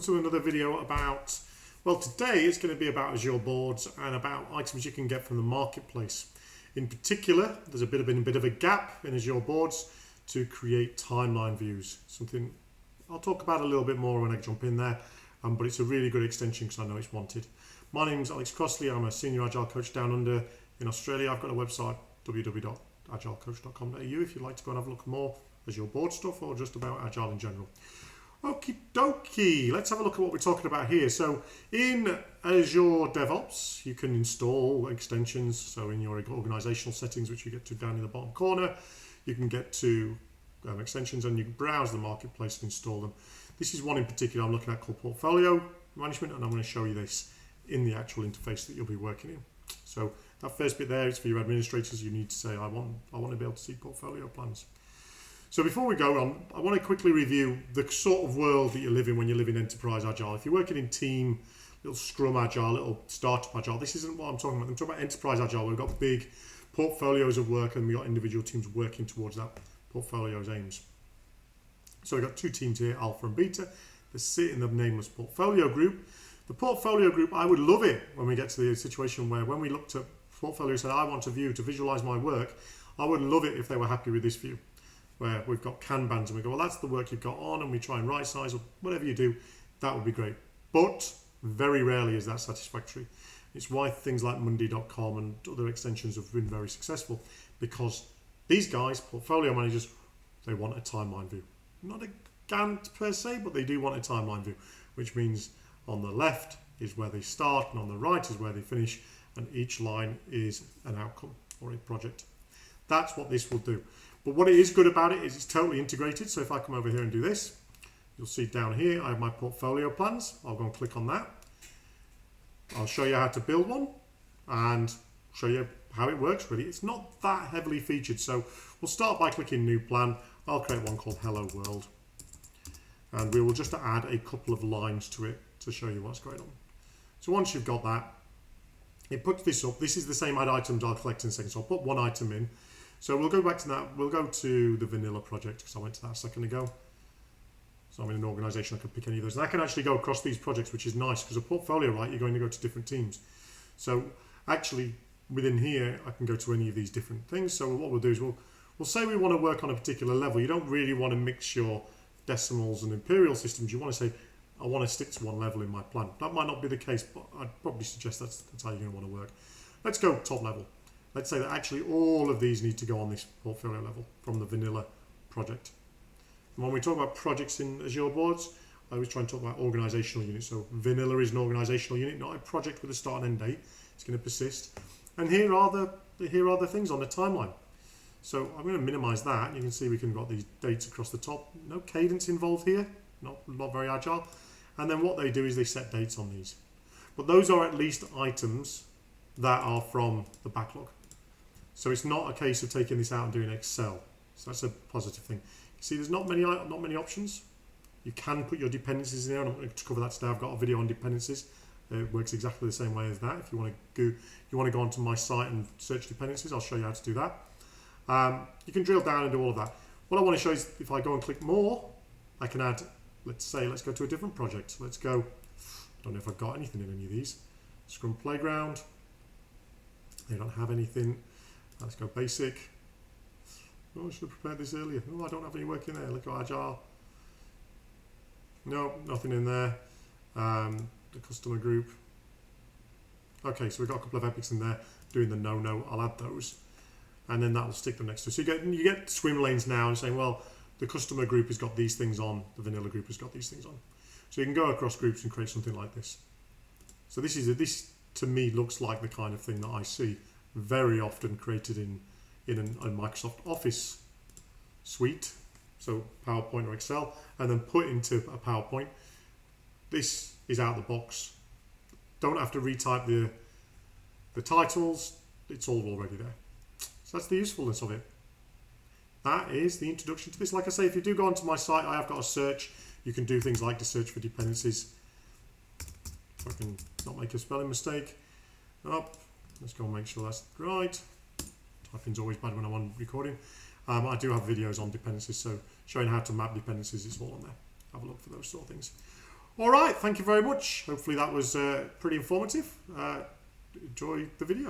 To another video about, well, today it's going to be about Azure Boards and about items you can get from the marketplace. In particular, there's been a bit of a gap in Azure Boards to create timeline views, something I'll talk about a little bit more when I jump in there, but it's a really good extension because I know it's wanted. My name's Alex Crossley. I'm a senior agile coach down under in Australia. I've got a website, www.agilecoach.com.au, if you'd like to go and have a look more Azure Board stuff or just about agile in general. Okie dokie, let's have a look at what we're talking about here. So in Azure DevOps, you can install extensions. So in your organizational settings, which you get to down in the bottom corner, you can get to extensions and you can browse the marketplace and install them. This is one in particular I'm looking at called Portfolio Management, and I'm going to show you this in the actual interface that you'll be working in. So that first bit there is for your administrators. You need to say, I want to be able to see portfolio plans. So before we go on, I want to quickly review the sort of world that you live in when you live in Enterprise Agile. If you're working in team, little Scrum Agile, little Startup Agile, this isn't what I'm talking about. I'm talking about Enterprise Agile. We've got big portfolios of work and we've got individual teams working towards that portfolio's aims. So we've got two teams here, Alpha and Beta. They sit in the nameless portfolio group. The portfolio group, I would love it when we get to the situation where when we looked at portfolio and said, I want a view to visualize my work, I would love it if they were happy with this view, where we've got Kanbans and we go, well, that's the work you've got on, and we try and right size or whatever you do, that would be great. But very rarely is that satisfactory. It's why things like Monday.com and other extensions have been very successful, because these guys, portfolio managers, they want a timeline view. Not a Gantt per se, but they do want a timeline view, which means on the left is where they start and on the right is where they finish, and each line is an outcome or a project. That's what this will do. But what it is good about it is it's totally integrated. So if I come over here and do this, you'll see down here I have my portfolio plans. I'll go and click on that. I'll show you how to build one and show you how it works really. It's not that heavily featured. So we'll start by clicking New Plan. I'll create one called Hello World. And we will just add a couple of lines to it to show you what's going on. So once you've got that, it puts this up. This is the same add items I'll collect in a second. So I'll put one item in. So we'll go back to that. We'll go to the vanilla project because I went to that a second ago. So I'm in an organization, I can pick any of those. And I can actually go across these projects, which is nice because a portfolio, right, you're going to go to different teams. So actually within here, I can go to any of these different things. So what we'll do is we'll say we want to work on a particular level. You don't really want to mix your decimals and imperial systems. You want to say, I want to stick to one level in my plan. That might not be the case, but I'd probably suggest that's how you're going to want to work. Let's go top level. Let's say that actually all of these need to go on this portfolio level from the vanilla project. And when we talk about projects in Azure Boards, I always try and talk about organizational units. So vanilla is an organizational unit, not a project with a start and end date. It's going to persist. And here are the things on the timeline. So I'm going to minimize that. You can see we can got these dates across the top. No cadence involved here, not very agile. And then what they do is they set dates on these. But those are at least items that are from the backlog. So it's not a case of taking this out and doing Excel. So that's a positive thing. You see, there's not many options. You can put your dependencies in there. I'm not going to cover that today. I've got a video on dependencies. It works exactly the same way as that. If you want to go onto my site and search dependencies, I'll show you how to do that. You can drill down and do all of that. What I want to show is if I go and click more, I can add, let's go to a different project. Let's go, I don't know if I've got anything in any of these. Scrum Playground. They don't have anything. Let's go basic. Oh, I should have prepared this earlier. Oh, I don't have any work in there. Look at Agile. No, nothing in there. The customer group. Okay, so we've got a couple of epics in there doing the no. I'll add those. And then that will stick them next to it. So you get swim lanes now and saying, well, the customer group has got these things on. The vanilla group has got these things on. So you can go across groups and create something like this. So this to me looks like the kind of thing that I see very often created in a Microsoft Office suite, so PowerPoint or Excel, and then put into a PowerPoint. This is out of the box. Don't have to retype the titles. It's all already there. So that's the usefulness of it. That is the introduction to this. Like I say, if you do go onto my site, I have got a search. You can do things like to search for dependencies. If I can not make a spelling mistake. Up. Let's go and make sure that's right. Typing's always bad when I'm on recording. I do have videos on dependencies, so showing how to map dependencies is all on there. Have a look for those sort of things. All right, thank you very much. Hopefully that was pretty informative. Enjoy the video.